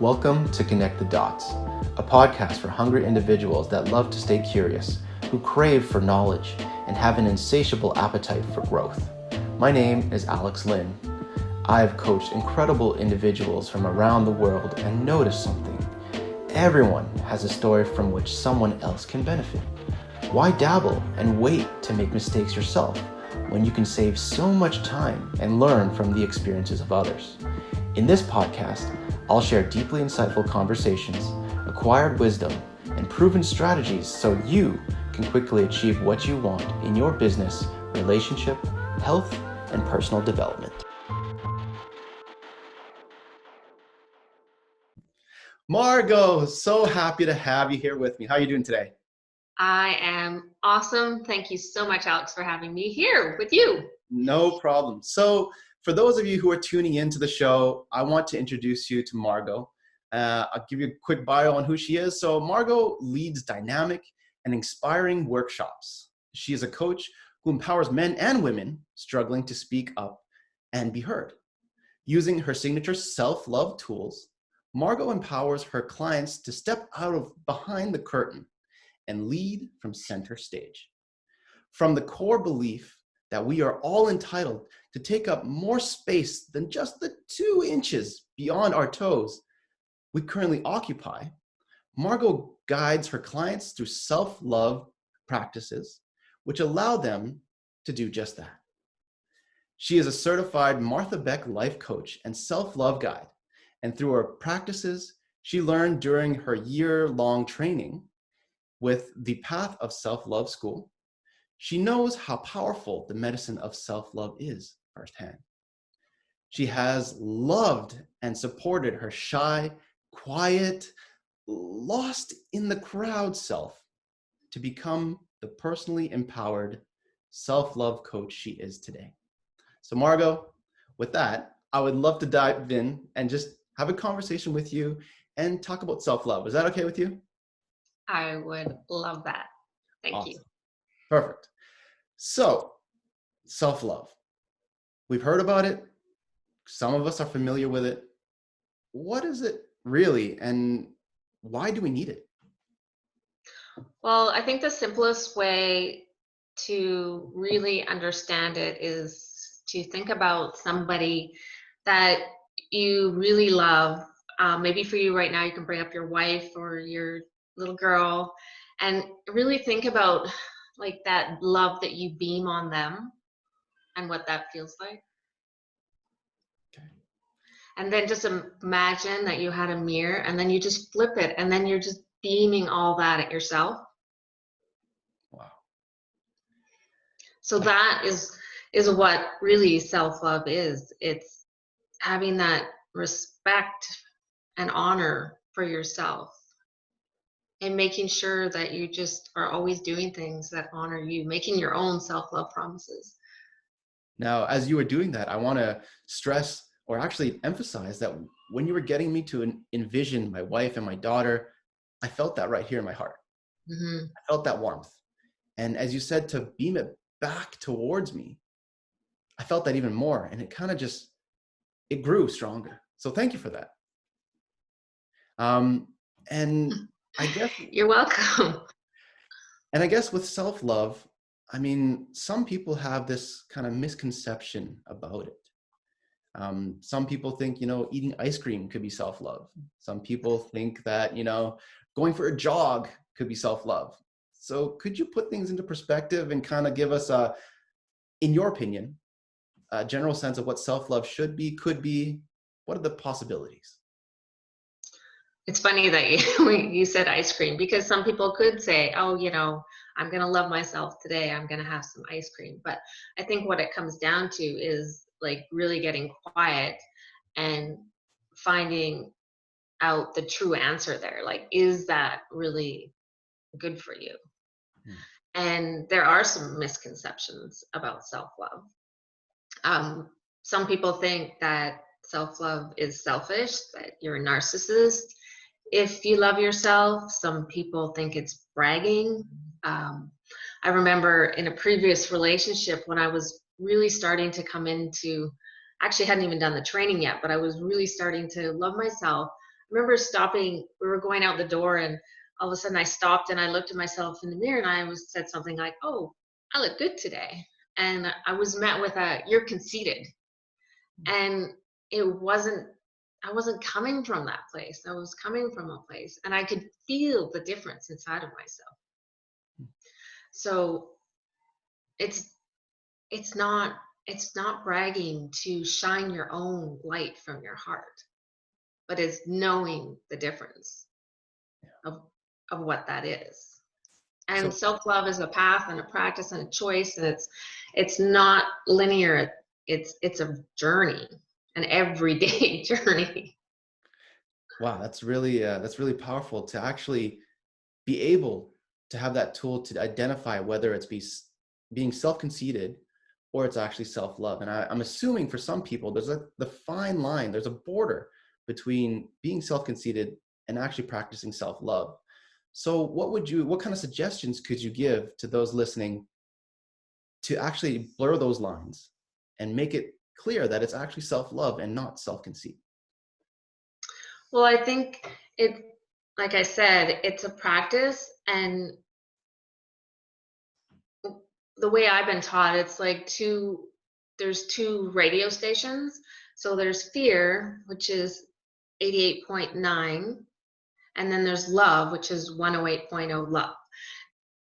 Welcome to Connect the Dots, a podcast for hungry individuals that love to stay curious, who crave for knowledge, and have an insatiable appetite for growth. My name is Alex Lynn. I have coached incredible individuals from around the world and noticed something. Everyone has a story from which someone else can benefit. Why dabble and wait to make mistakes yourself when you can save so much time and learn from the experiences of others? In this podcast, I'll share deeply insightful conversations, acquired wisdom, and proven strategies so you can quickly achieve what you want in your business, relationship, health, and personal development. Margo, so happy to have you here with me. How are you doing today? I am awesome. Thank you so much, Alex, for having me here with you. No problem. So for those of you who are tuning into the show, I want to introduce you to Margo. I'll give you a quick bio on who she is. So Margo leads dynamic and inspiring workshops. She is a coach who empowers men and women struggling to speak up and be heard. Using her signature self-love tools, Margo empowers her clients to step out of behind the curtain and lead from center stage. From the core belief that we are all entitled to take up more space than just the 2 inches beyond our toes we currently occupy, Margo guides her clients through self-love practices, which allow them to do just that. She is a certified Martha Beck life coach and self-love guide, and through her practices she learned during her year-long training with the Path of Self-Love School, she knows how powerful the medicine of self-love is firsthand. She has loved and supported her shy, quiet, lost in the crowd self to become the personally empowered self-love coach she is today. So Margo, with that, I would love to dive in and just have a conversation with you and talk about self-love. Is that okay with you? I would love that. Thank Awesome. you. Perfect. So, self-love. We've heard about it. Some of us are familiar with it. What is it really, and why do we need it? Well, I think the simplest way to really understand it is to think about somebody that you really love. Maybe for you right now, you can bring up your wife or your little girl and really think about like that love that you beam on them and what that feels like. Okay. And then just imagine that you had a mirror and then you just flip it and then you're just beaming all that at yourself. Wow. So that is what really self-love is. It's having that respect and honor for yourself and making sure that you just are always doing things that honor you, making your own self-love promises. Now, as you were doing that, I want to stress or actually emphasize that when you were getting me to envision my wife and my daughter, I felt that right here in my heart. Mm-hmm. I felt that warmth. And as you said, to beam it back towards me, I felt that even more. And it kind of just, it grew stronger. So thank you for that. And I guess, You're welcome. and I guess with self-love, I mean, some people have this kind of misconception about it. Some people think, eating ice cream could be self-love. Some people think that, going for a jog could be self-love. So could you put things into perspective and kind of give us in your opinion, a general sense of what self-love should be, could be? What are the possibilities? It's funny that you said ice cream because some people could say, oh, I'm going to love myself today. I'm going to have some ice cream. But I think what it comes down to is like really getting quiet and finding out the true answer there. Like, is that really good for you? And there are some misconceptions about self-love. Some people think that self-love is selfish, that you're a narcissist if you love yourself. Some people think it's bragging. I remember in a previous relationship when I was really starting to come into, actually hadn't even done the training yet, but I was really starting to love myself. remember stopping, we were going out the door, and all of a sudden I stopped and I looked at myself in the mirror, and said something like, "Oh, I look good today." And I was met with a, "You're conceited." And it wasn't, I wasn't coming from that place. I was coming from a place, and I could feel the difference inside of myself. So it's it's not it's not bragging to shine your own light from your heart, but it's knowing the difference of what that is. And So, self-love is a path and a practice and a choice, and it's not linear. It's a journey, an everyday journey. wow, that's really powerful to actually be able to have that tool to identify whether being self-conceited or it's actually self-love. And I'm assuming for some people, there's the fine line, there's a border between being self-conceited and actually practicing self-love. So what kind of suggestions could you give to those listening to actually blur those lines and make it clear that it's actually self-love and not self-conceit? Well, I think it, like I said, it's a practice, and the way I've been taught, it's like there's two radio stations. So there's fear, which is 88.9, and then there's love, which is 108.0 love.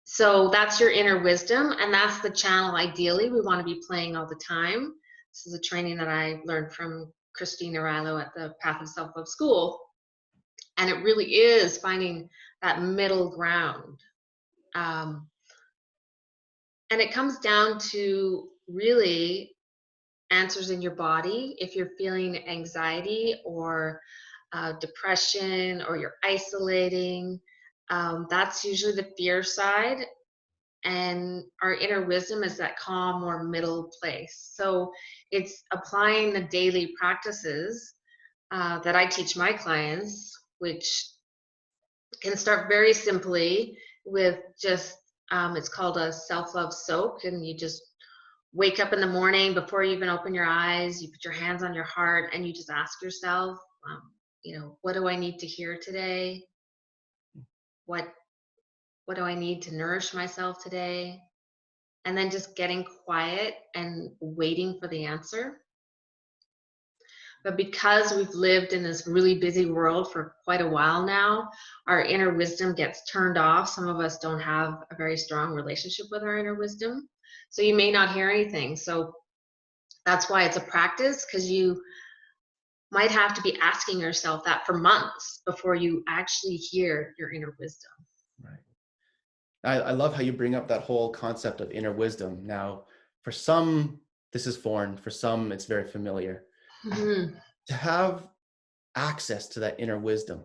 So that's your inner wisdom, and that's the channel ideally we want to be playing all the time. This is a training that I learned from Christina Rilo at the Path of Self-Love School. And it really is finding that middle ground. Um, and it comes down to really answers in your body. If you're feeling anxiety or depression, or you're isolating, that's usually the fear side. And our inner wisdom is that calm or middle place. So it's applying the daily practices that I teach my clients, which can start very simply with just, it's called a self-love soak. And you just wake up in the morning, before you even open your eyes, you put your hands on your heart and you just ask yourself, what do I need to hear today? What do I need to nourish myself today? And then just getting quiet and waiting for the answer. But because we've lived in this really busy world for quite a while now, our inner wisdom gets turned off. Some of us don't have a very strong relationship with our inner wisdom. So you may not hear anything. So that's why it's a practice, because you might have to be asking yourself that for months before you actually hear your inner wisdom. Right. I love how you bring up that whole concept of inner wisdom. Now, for some, this is foreign. For some, it's very familiar. Mm-hmm. To have access to that inner wisdom,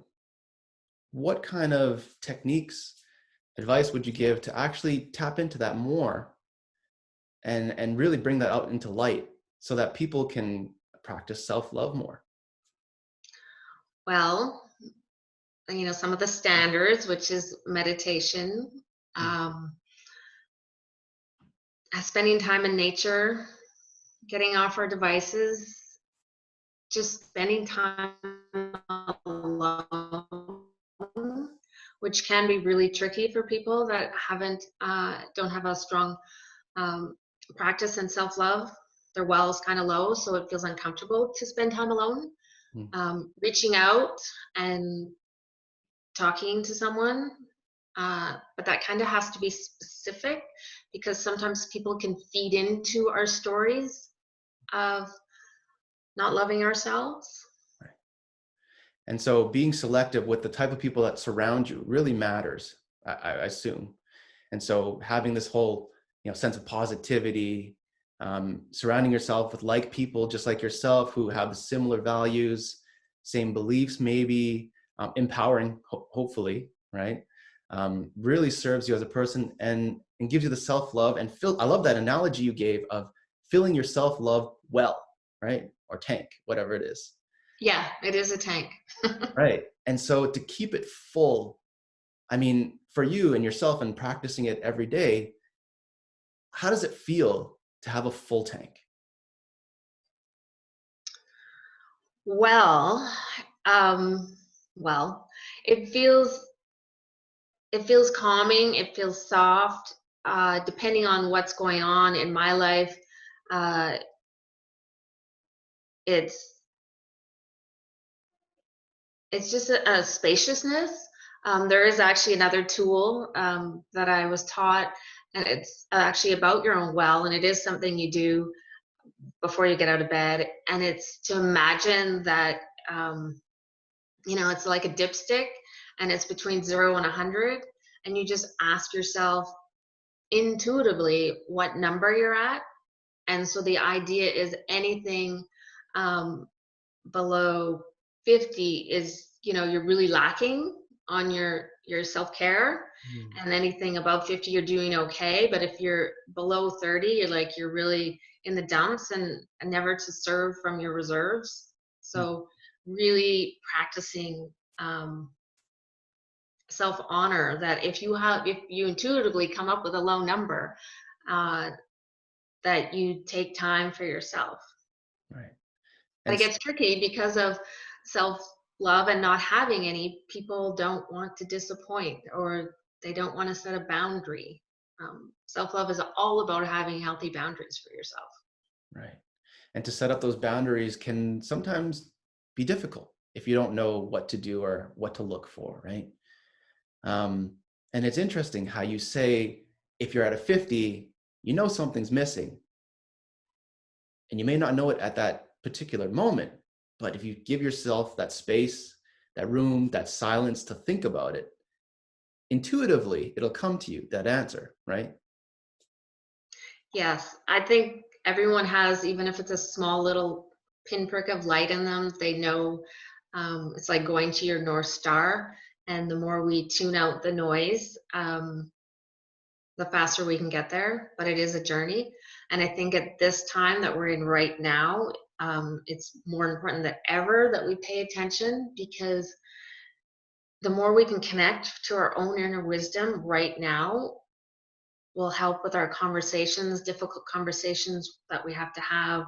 what kind of techniques, advice would you give to actually tap into that more and really bring that out into light so that people can practice self-love more? Well, some of the standards, which is meditation, um, spending time in nature, getting off our devices, just spending time alone, which can be really tricky for people that don't have a strong practice in self-love. Their well is kind of low, so it feels uncomfortable to spend time alone. Reaching out and talking to someone, but that kind of has to be specific, because sometimes people can feed into our stories of not loving ourselves. Right. And so being selective with the type of people that surround you really matters, I assume. And so having this whole sense of positivity, surrounding yourself with like people just like yourself who have the similar values, same beliefs, maybe empowering, hopefully, right? Really serves you as a person and gives you the self-love and I love that analogy you gave of filling your self-love well, right? Or tank, whatever it is. Yeah, it is a tank. Right. And so to keep it full, I mean, for you and yourself and practicing it every day, how does it feel to have a full tank? Well, Well, it feels it feels calming, it feels soft, depending on what's going on in my life. Uh, it's it's just a spaciousness. There is actually another tool that I was taught, and it's actually about your own well, and it is something you do before you get out of bed, and it's to imagine that it's like a dipstick, and it's between 0 and 100, and you just ask yourself intuitively what number you're at. And so the idea is anything um, below 50 is, you're really lacking on your self-care, Mm, and anything above 50 you're doing okay. But if you're below 30, you're really in the dumps, and never to serve from your reserves. mm, So really practicing um, self-honor, that if you intuitively come up with a low number, uh, that you take time for yourself. right. But And it gets tricky because of self love and not having any. People don't want to disappoint, or they don't want to set a boundary. Self love is all about having healthy boundaries for yourself. right. And to set up those boundaries can sometimes be difficult if you don't know what to do or what to look for, right? Um, and it's interesting how you say if you're at a 50, you know something's missing, and you may not know it at that particular moment, but if you give yourself that space, that room, that silence to think about it, intuitively it'll come to you, that answer, right? Yes, I think everyone has, even if it's a small little pinprick of light in them, they know. It's like going to your North Star. And the more we tune out the noise, the faster we can get there. But it is a journey. And I think at this time that we're in right now, it's more important than ever that we pay attention, because the more we can connect to our own inner wisdom right now will help with our conversations, difficult conversations that we have to have,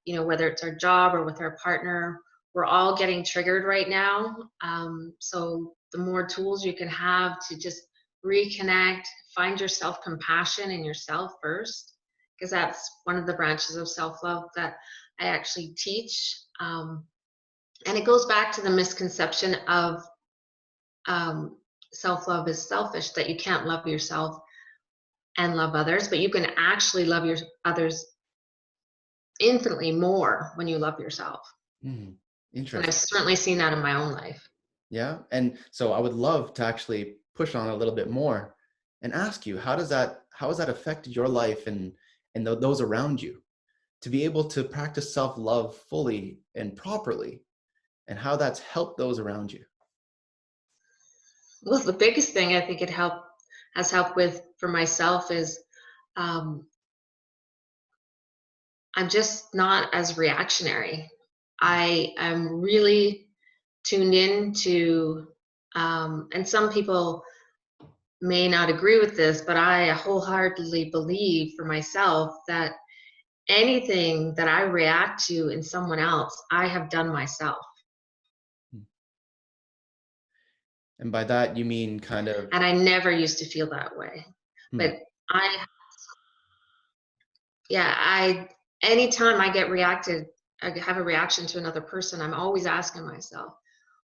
whether it's our job or with our partner. We're all getting triggered right now. So the more tools you can have to just reconnect, find your self compassion in yourself first, because that's one of the branches of self love that I actually teach. And it goes back to the misconception of um, self love is selfish, that you can't love yourself and love others, but you can actually love your others infinitely more when you love yourself. Mm, And I've interesting. certainly seen that in my own life. Yeah. And so I would love to actually push on a little bit more and ask you, how has that affected your life and those around you to be able to practice self-love fully and properly, and how that's helped those around you? Well, the biggest thing I think has helped with for myself is um, I'm just not as reactionary. I am really tuned in to, and some people may not agree with this, but I wholeheartedly believe for myself that anything that I react to in someone else, I have done myself. And by that, you mean kind of, And I never used to feel that way. hmm, But I, yeah, anytime I have a reaction to another person, I'm always asking myself,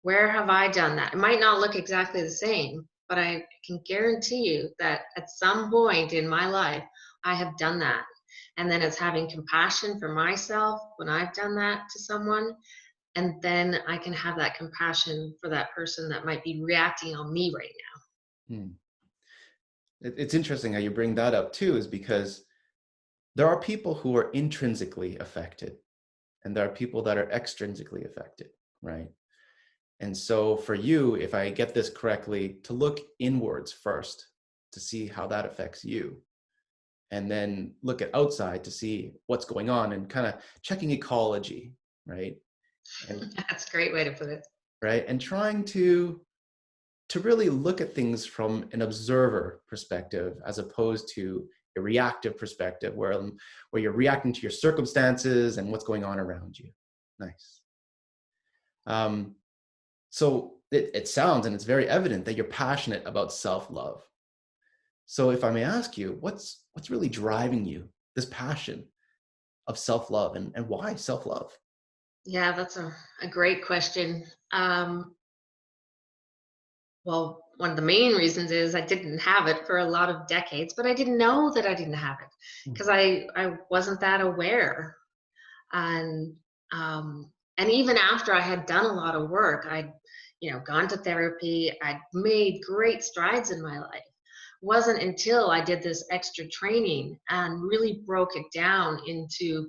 where have I done that? It might not look exactly the same, but I can guarantee you that at some point in my life, I have done that. And then it's having compassion for myself when I've done that to someone. And then I can have that compassion for that person that might be reacting on me right hmm. It's interesting how you bring that up too, is because there are people who are intrinsically affected and there are people that are extrinsically affected, right? And so for you, if I get this correctly, to look inwards first to see how that affects you, and then look at outside to see what's going on and kind of checking ecology, right? And now. That's a great way to put it. right, and trying to really look at things from an observer perspective as opposed to a reactive perspective where you're reacting to your circumstances and what's going on around you. Nice. Um, so it sounds and it's very evident that you're passionate about self-love. So if I may ask you, what's really driving you, this passion of self-love, and why self-love? Yeah, that's a great question. Well, one of the main reasons is I didn't have it for a lot of decades, but I didn't know that I didn't have it Mm. because I wasn't that aware. And and even after I had done a lot of work, I'd gone to therapy, I'd made great strides in my life. Wasn't until I did this extra training and really broke it down into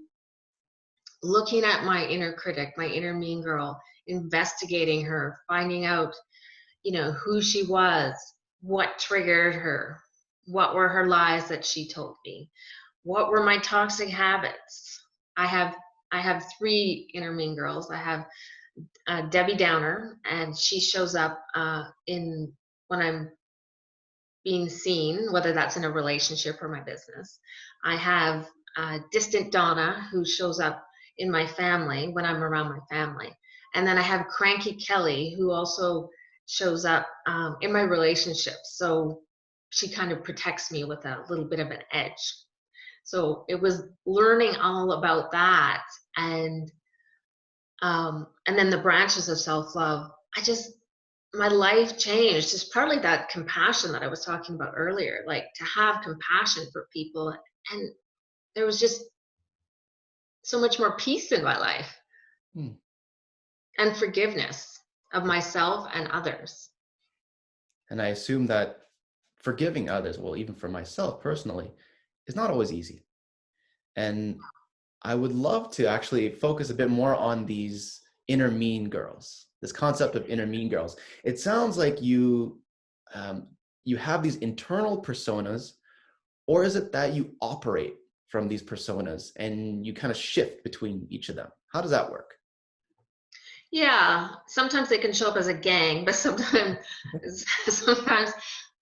looking at my inner critic, my inner mean girl, investigating her, finding out who she was, what triggered her, what were her lies that she told me, what were my toxic habits. I have three inner mean girls. I have Debbie Downer, and she shows up in when I'm being seen, whether that's in a relationship or my business. I have distant Donna, who shows up in my family when I'm around my family. And then I have cranky Kelly, who also shows up in my relationships. So she kind of protects me with a little bit of an edge. So it was learning all about that, and then the branches of self-love. My life changed. Just partly that compassion that I was talking about earlier, like to have compassion for people. And there was just so much more peace in my life Hmm. and forgiveness of myself and others. And I assume that forgiving others, well, even for myself personally, is not always easy. And I would love to actually focus a bit more on these inner mean girls, this concept of inner mean girls. It sounds like um, you have these internal personas, or is it that you operate from these personas and you kind of shift between each of them? How does that work? Yeah, sometimes they can show up as a gang, but sometimes sometimes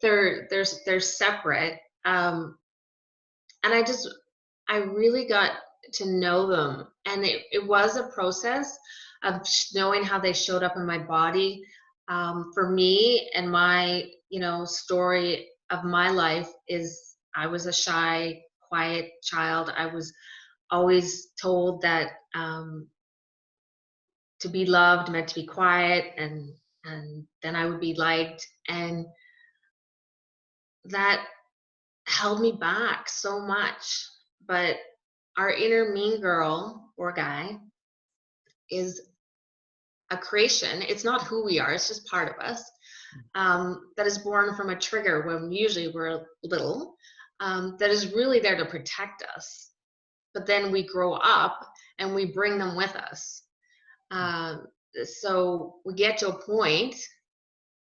they're separate. And I really got to know them, and it was a process of knowing how they showed up in my body. For me, and my story of my life is I was a shy, quiet child. I was always told that to be loved meant to be quiet, and then I would be liked, and that held me back so much. But our inner mean girl or guy is a creation. It's not who we are, it's just part of us, that is born from a trigger when usually we're little, that is really there to protect us. But then we grow up and we bring them with us. Um, so we get to a point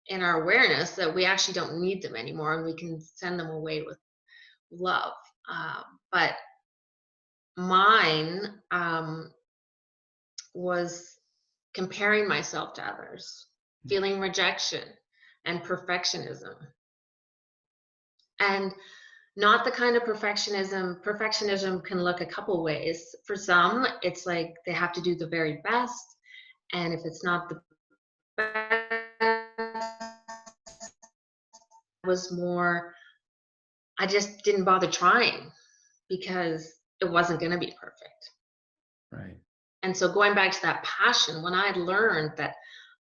in our awareness that we actually don't need them anymore, and we can send them away with love. But mine was comparing myself to others, feeling rejection and perfectionism. And not the kind of perfectionism can look a couple ways. For some, it's like they have to do the very best. And if it's not the best, was more, I just didn't bother trying because it wasn't going to be perfect. Right. And so going back to that passion, when I learned that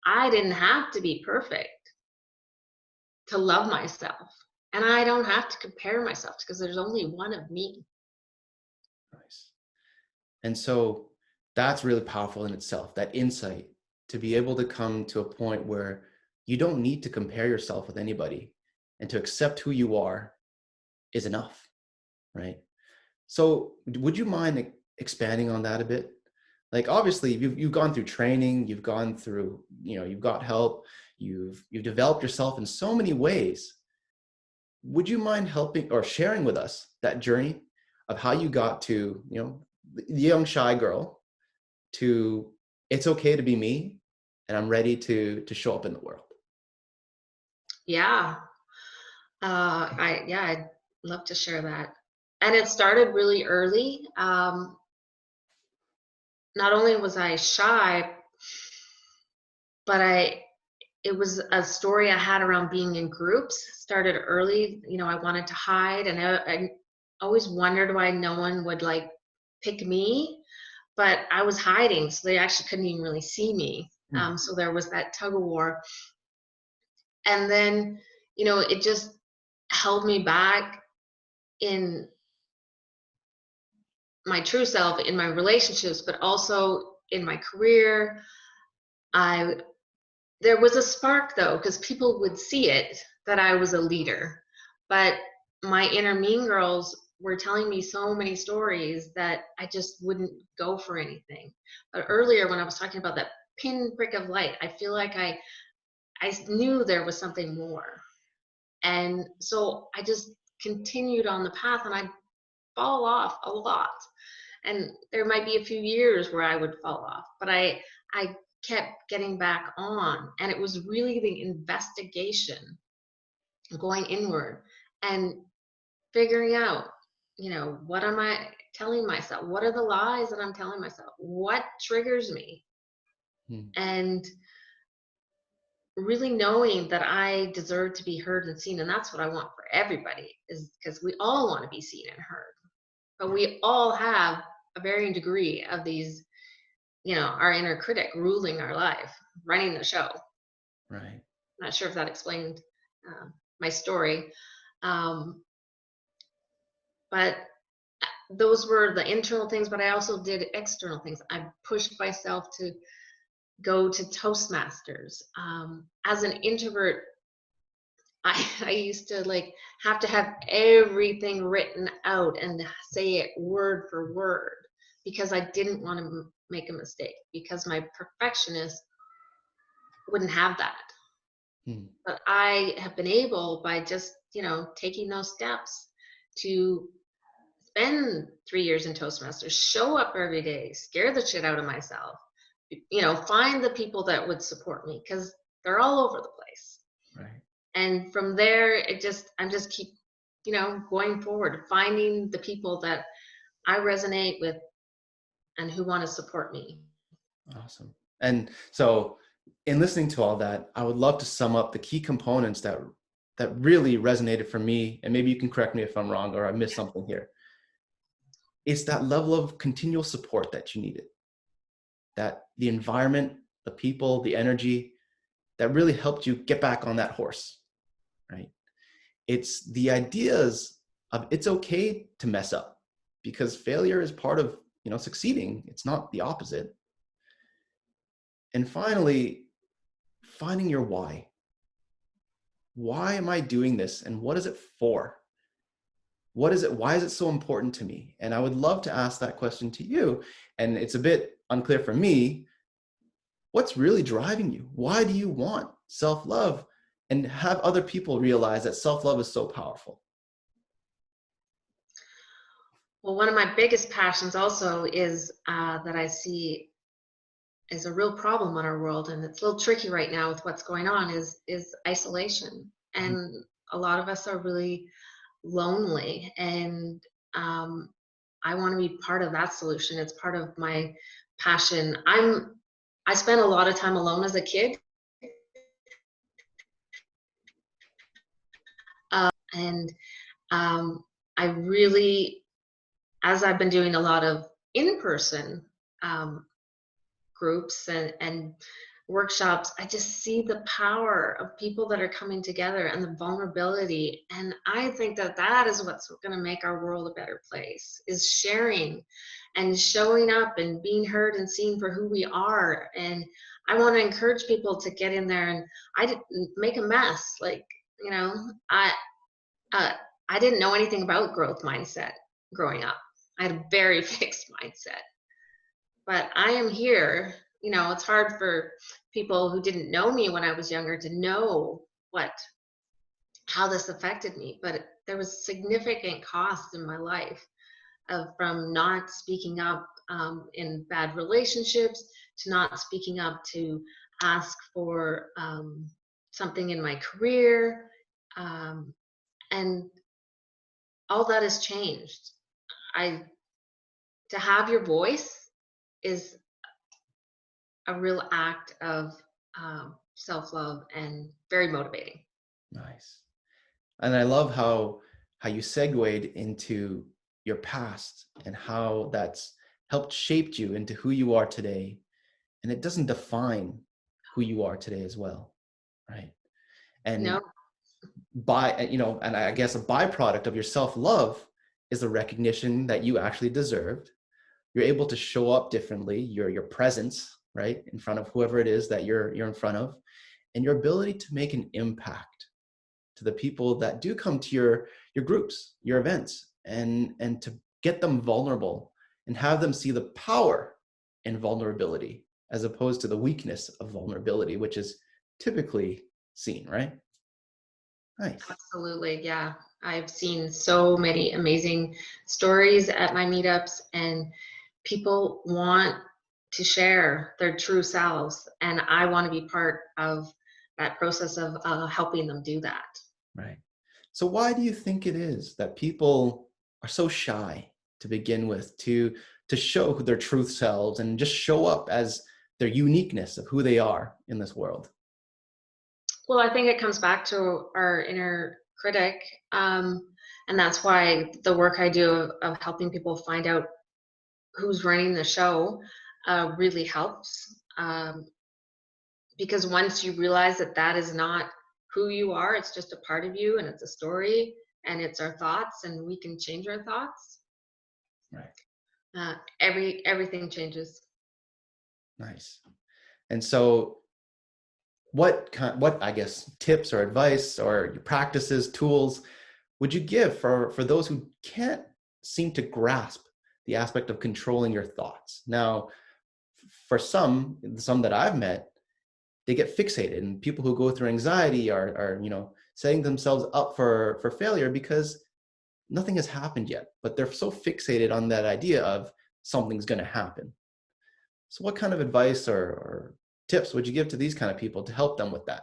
I didn't have to be perfect to love myself, and I don't have to compare myself because there's only one of me. Nice. And so that's really powerful in itself, that insight to be able to come to a point where you don't need to compare yourself with anybody, and to accept who you are is enough, right? So would you mind expanding on that a bit? Like, obviously you've gone through training, you've gone through, you've got help, you've developed yourself in so many ways. Would you mind helping or sharing with us that journey of how you got to, the young shy girl, to it's okay to be me, and I'm ready to show up in the world? Yeah. I'd love to share that. And it started really early. Not only was I shy, but it was a story I had around being in groups. Started early, I wanted to hide, and I always wondered why no one would like pick me, but I was hiding, so they actually couldn't even really see me. Hmm. So there was that tug of war, and then it just held me back in my true self, in my relationships, but also in my career. I There was a spark though, because people would see it that I was a leader, but my inner mean girls were telling me so many stories that I just wouldn't go for anything. But earlier, when I was talking about that pinprick of light, I feel like I knew there was something more, and so I just continued on the path, and I fall off a lot. And there might be a few years where I would fall off, but I kept getting back on, and it was really the investigation, going inward and figuring out, what am I telling myself? What are the lies that I'm telling myself? What triggers me? Hmm. And really knowing that I deserve to be heard and seen, and that's what I want for everybody, is because we all want to be seen and heard, but we all have a varying degree of these, our inner critic ruling our life, running the show. Right. Not sure if that explained my story. Um, but those were the internal things, but I also did external things. I pushed myself to go to Toastmasters. As an introvert, I used to like have to have everything written out and say it word for word, because I didn't want to make a mistake, because my perfectionist wouldn't have that. Hmm. But I have been able, by just, taking those steps, to spend 3 years in Toastmasters, show up every day, scare the shit out of myself, find the people that would support me, because they're all over the place. Right. And from there, I'm just keep, going forward, finding the people that I resonate with and who want to support me. Awesome. And so in listening to all that, I would love to sum up the key components that really resonated for me, and maybe you can correct me if I'm wrong or I missed something here. It's that level of continual support that you needed, that the environment, the people, the energy that really helped you get back on that horse, right? It's the ideas of it's okay to mess up, because failure is part of, succeeding. It's not the opposite. And finally, finding your why. Why am I doing this? And what is it for? What is it? Why is it so important to me? And I would love to ask that question to you. And it's a bit unclear for me. What's really driving you? Why do you want self-love? And have other people realize that self-love is so powerful? Well, one of my biggest passions also is that I see is a real problem in our world, and it's a little tricky right now with what's going on, is isolation. And a lot of us are really lonely, and I want to be part of that solution. It's part of my passion. I spent a lot of time alone as a kid, and um, I really, as I've been doing a lot of in-person um, groups and workshops, I just see the power of people that are coming together and the vulnerability. And I think that that is what's going to make our world a better place, is sharing and showing up and being heard and seen for who we are. And I want to encourage people to get in there, and I didn't make a mess. Like, you know, I, uh, I didn't know anything about growth mindset growing up. I had a very fixed mindset. But I am here. It's hard for people who didn't know me when I was younger to know how this affected me. But there was significant cost in my life from not speaking up in bad relationships, to not speaking up to ask for something in my career. Um, and all that has changed. I To have your voice is a real act of self-love and very motivating. Nice. And I love how you segued into your past and how that's helped shaped you into who you are today. And it doesn't define who you are today as well, right? No, And and I guess a byproduct of your self-love is the recognition that you actually deserved. You're able to show up differently, your presence, right, in front of whoever it is that you're in front of, and your ability to make an impact to the people that do come to your groups, your events, and to get them vulnerable and have them see the power in vulnerability as opposed to the weakness of vulnerability, which is typically seen, right? Nice. absolutely. Yeah. I've seen so many amazing stories at my meetups, and people want to share their true selves. And I want to be part of that process of helping them do that. Right. So why do you think it is that people are so shy to begin with, to show their truth selves and just show up as their uniqueness of who they are in this world? Well, I think it comes back to our inner critic. And that's why the work I do of helping people find out who's running the show really helps. Because once you realize that that is not who you are, it's just a part of you and it's a story and it's our thoughts and we can change our thoughts. Right. Everything changes. Nice. And so what I guess tips or advice or your practices, tools would you give for those who can't seem to grasp the aspect of controlling your thoughts? Now, for some that I've met, they get fixated, and people who go through anxiety are setting themselves up for failure because nothing has happened yet, but they're so fixated on that idea of something's going to happen. So what kind of advice or tips would you give to these kind of people to help them with that?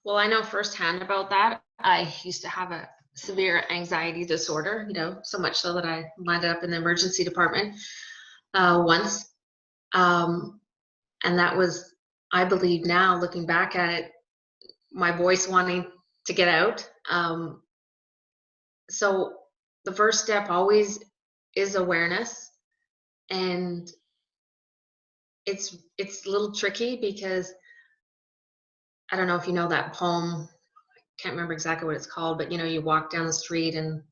Well, I know firsthand about that. I used to have a severe anxiety disorder, so much so that I landed up in the emergency department once. Um, and that was, I believe now, looking back at it, my voice wanting to get out. So the first step always is awareness. And it's a little tricky because I don't know if you know that poem. Can't remember exactly what it's called, but you walk down the street and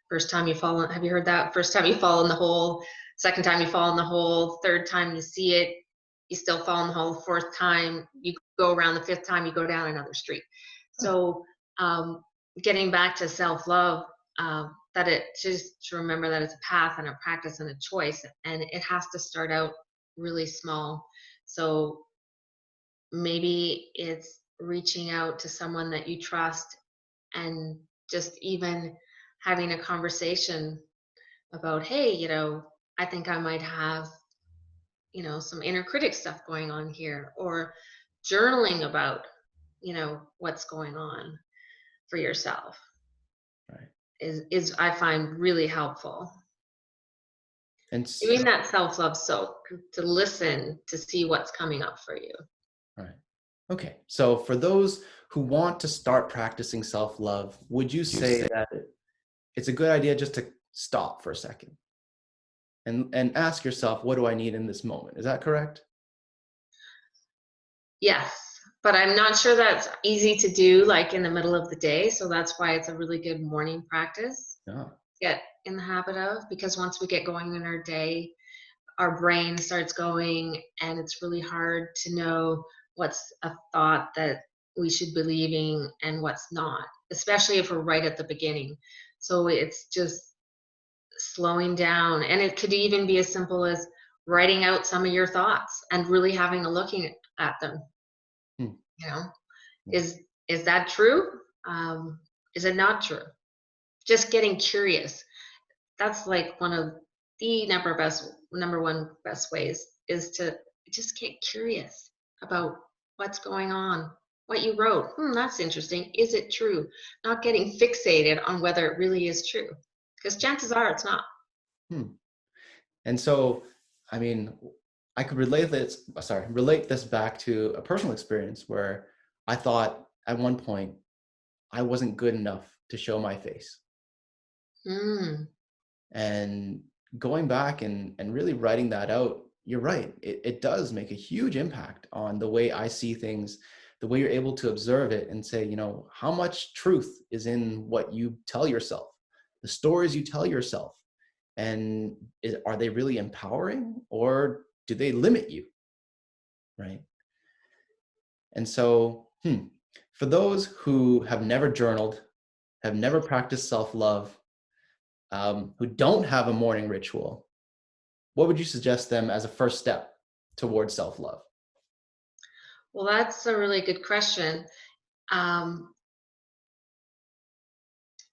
first time you fall in, have you heard that? First time you fall in the hole, second time you fall in the hole, third time you see it, you still fall in the hole, fourth time you go around, the fifth time you go down another street. So getting back to self-love, that it just to remember that it's a path and a practice and a choice, and it has to start out really small. So maybe it's reaching out to someone that you trust and just even having a conversation about, hey, I think I might have, some inner critic stuff going on here, or journaling about, what's going on for yourself Right. is I find really helpful. And Doing that self-love soak to listen to see what's coming up for you. right. Okay. So for those who want to start practicing self-love, would you say that it's a good idea just to stop for a second and ask yourself, what do I need in this moment? Is that correct? Yes, but I'm not sure that's easy to do like in the middle of the day. So that's why it's a really good morning practice. Yeah. Get in the habit of, because once we get going in our day, our brain starts going and it's really hard to know what's a thought that we should be leaving and what's not, especially if we're right at the beginning. So it's just slowing down, and it could even be as simple as writing out some of your thoughts and really having a looking at them. Hmm. You know, Yeah. is that true? Is it not true? Just getting curious. That's like one of the number one best ways is to just get curious about what's going on, what you wrote. That's interesting. Is it true? Not getting fixated on whether it really is true, because chances are it's not. Hmm. And so, I mean, I could relate this back to a personal experience where I thought at one point I wasn't good enough to show my face. Mm. And going back and really writing that out, you're right. It does make a huge impact on the way I see things, the way you're able to observe it and say, how much truth is in what you tell yourself, the stories you tell yourself, and are they really empowering or do they limit you, right? And so, for those who have never journaled, have never practiced self-love, who don't have a morning ritual, what would you suggest them as a first step towards self-love? Well, that's a really good question. Um,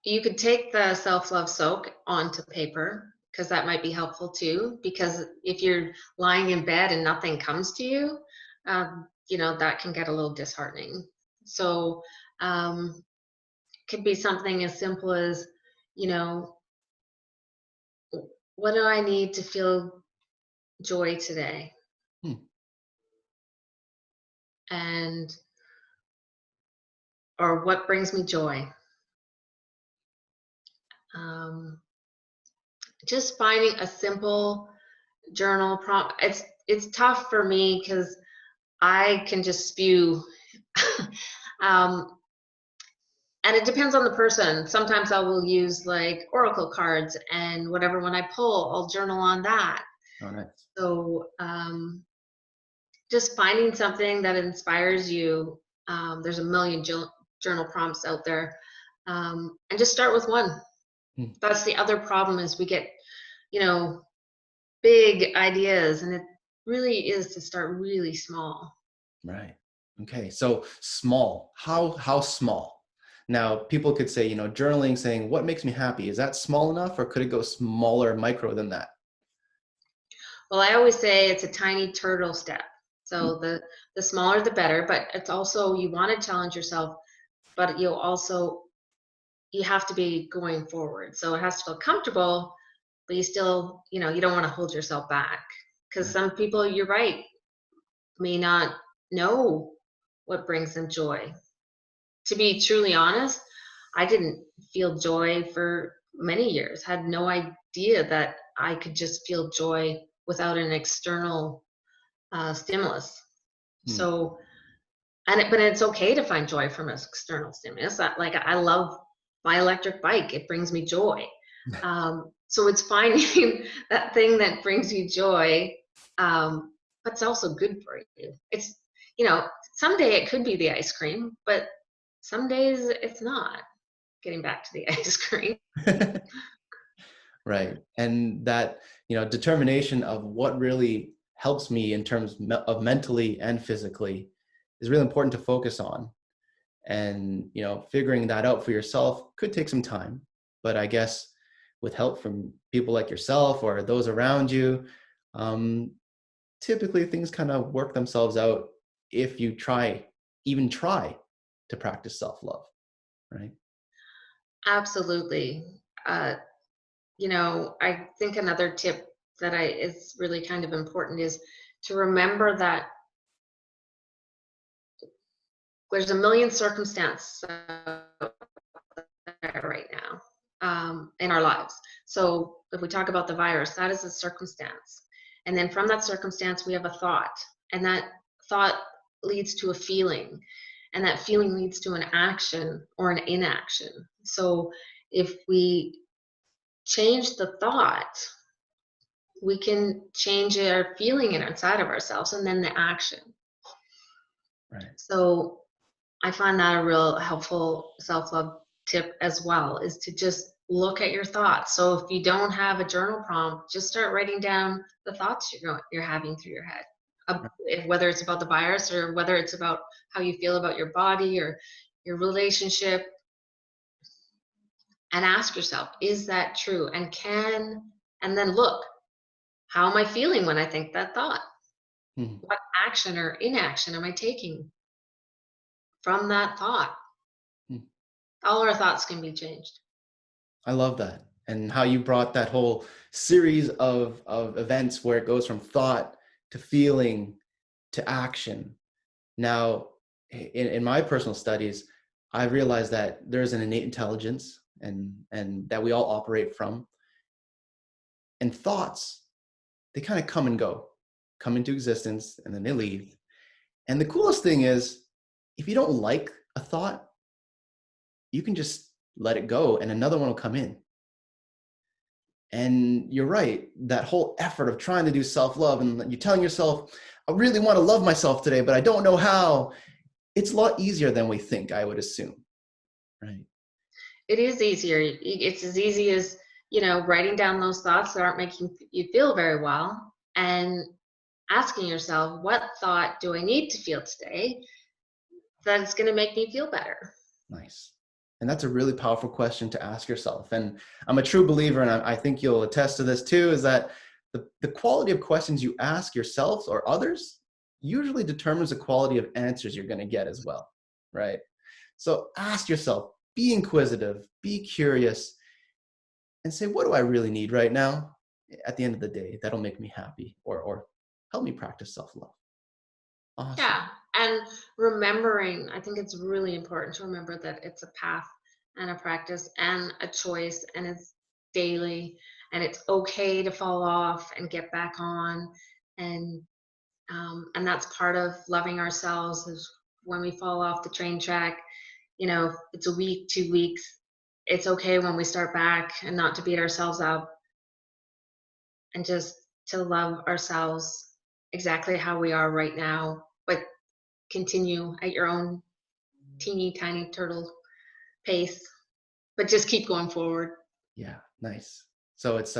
you could take the self-love soak onto paper because that might be helpful too. Because if you're lying in bed and nothing comes to you, that can get a little disheartening. So, could be something as simple as, you know, what do I need to feel joy today? Hmm. And or what brings me joy? Um, just finding a simple journal prompt. It's tough for me because I can just spew. um, and it depends on the person. Sometimes I will use like oracle cards and whatever. When I pull, I'll journal on that. Oh, nice. So just finding something that inspires you. There's a million journal prompts out there, and just start with one. Hmm. That's the other problem is we get, you know, big ideas, and it really is to start really small. Right. Okay. So small. How small? Now, people could say, journaling, saying what makes me happy. Is that small enough, or could it go smaller, micro than that? Well, I always say it's a tiny turtle step. Hmm. So the smaller the better, but it's also you want to challenge yourself, but you have to be going forward. So it has to feel comfortable, but you still, you don't want to hold yourself back because Right. some people, you're right, may not know what brings them joy. To be truly honest, I didn't feel joy for many years, had no idea that I could just feel joy without an external stimulus. Hmm. So, but it's okay to find joy from an external stimulus. Like I love my electric bike; it brings me joy. So it's finding that thing that brings you joy, but it's also good for you. It's you know, someday it could be the ice cream, but some days it's not. Getting back to the ice cream. Right. And that, determination of what really helps me in terms of mentally and physically is really important to focus on. And, figuring that out for yourself could take some time, but I guess with help from people like yourself or those around you, um, typically things kind of work themselves out if you even try to practice self-love, right? Absolutely. Uh, I think another tip that I is really kind of important is to remember that there's a million circumstances right now in our lives. So if we talk about the virus, that is a circumstance. And then from that circumstance, we have a thought. And that thought leads to a feeling. And that feeling leads to an action or an inaction. So if we change the thought, we can change our feeling inside of ourselves and then the action. Right. So I find that a real helpful self-love tip as well is to just look at your thoughts. So if you don't have a journal prompt, just start writing down the thoughts you're having through your head. Whether it's about the virus or whether it's about how you feel about your body or your relationship, and ask yourself, is that true? And then look, how am I feeling when I think that thought? Mhm. What action or inaction am I taking from that thought? Mhm. All our thoughts can be changed. I love that. And how you brought that whole series of events where it goes from thought to feeling to action. Now, in my personal studies, I realized that there's an innate intelligence and that we all operate from. And thoughts, they kind of come and go, come into existence, and then they leave. And the coolest thing is, if you don't like a thought, you can just let it go and another one will come in. And you're right, that whole effort of trying to do self-love and you're telling yourself, I really want to love myself today, but I don't know how. It's a lot easier than we think, I would assume, right? It is easier. It's as easy as, writing down those thoughts that aren't making you feel very well and asking yourself, what thought do I need to feel today that's going to make me feel better? Nice. And that's a really powerful question to ask yourself. And I'm a true believer, and I think you'll attest to this too, is that the quality of questions you ask yourself or others usually determines the quality of answers you're going to get as well, right? So ask yourself, be inquisitive, be curious, and say, what do I really need right now at the end of the day that'll make me happy or help me practice self-love? Awesome. Yeah. And remembering, I think it's really important to remember that it's a path and a practice and a choice, and it's daily, and it's okay to fall off and get back on. And that's part of loving ourselves, is when we fall off the train track, it's a week, 2 weeks. It's okay when we start back, and not to beat ourselves up, and just to love ourselves exactly how we are right now, but continue at your own teeny tiny turtle pace, but just keep going forward. Yeah, nice. So it's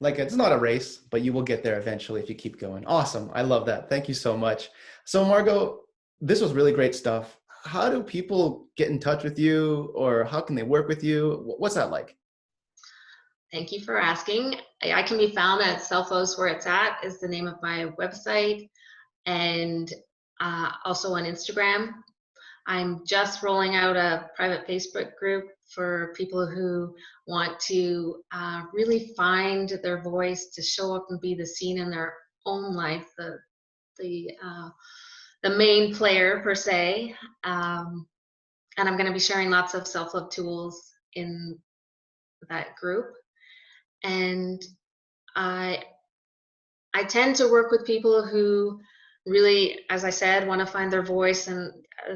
it's not a race, but you will get there eventually if you keep going. Awesome. I love that. Thank you so much. So Margo, this was really great stuff. How do people get in touch with you, or how can they work with you? What's that like? Thank you for asking. I can be found at Self Love's Where It's At is the name of my website, and also on Instagram. I'm just rolling out a private Facebook group for people who want to really find their voice, to show up and be the scene in their own life, the main player per se. And I'm going to be sharing lots of self-love tools in that group. And I tend to work with people who really, as I said, want to find their voice, and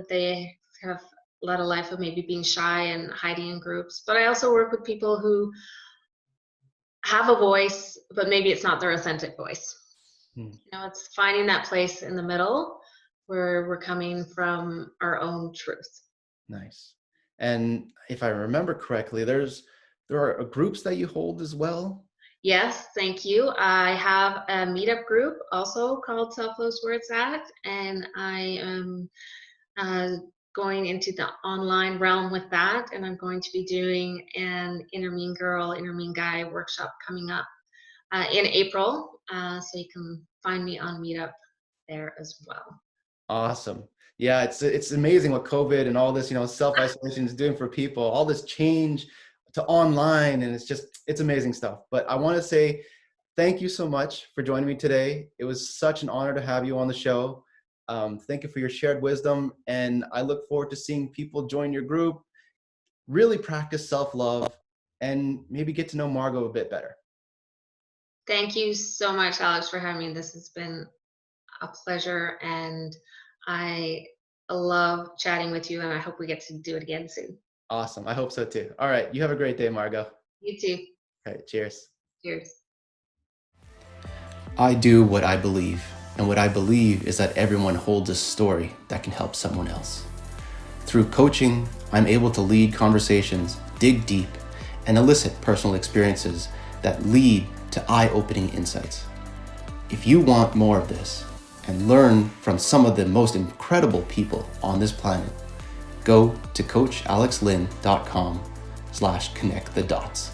they have led a life of maybe being shy and hiding in groups. But I also work with people who have a voice, but maybe it's not their authentic voice. It's finding that place in the middle where we're coming from our own truth. Nice. And if I remember correctly, there are groups that you hold as well? Yes, thank you. I have a meetup group also called Self Love's Where It's At, and I am going into the online realm with that, and I'm going to be doing an Inner Mean Girl, Inner Mean Guy workshop coming up in April, so you can find me on Meetup there as well. Awesome. Yeah, it's amazing what COVID and all this, self-isolation is doing for people, all this change to online, and it's amazing stuff. But I want to say thank you so much for joining me today. It was such an honor to have you on the show. Thank you for your shared wisdom, and I look forward to seeing people join your group, really practice self-love, and maybe get to know Margo a bit better. Thank you so much, Alex, for having me. This has been a pleasure, and I love chatting with you, and I hope we get to do it again soon. Awesome. I hope so too. All right. You have a great day, Margo. You too. All right. Cheers. Cheers. I do what I believe, and what I believe is that everyone holds a story that can help someone else. Through coaching, I'm able to lead conversations, dig deep, and elicit personal experiences that lead to eye-opening insights. If you want more of this and learn from some of the most incredible people on this planet, go to coachalexlin.com/connectthedots.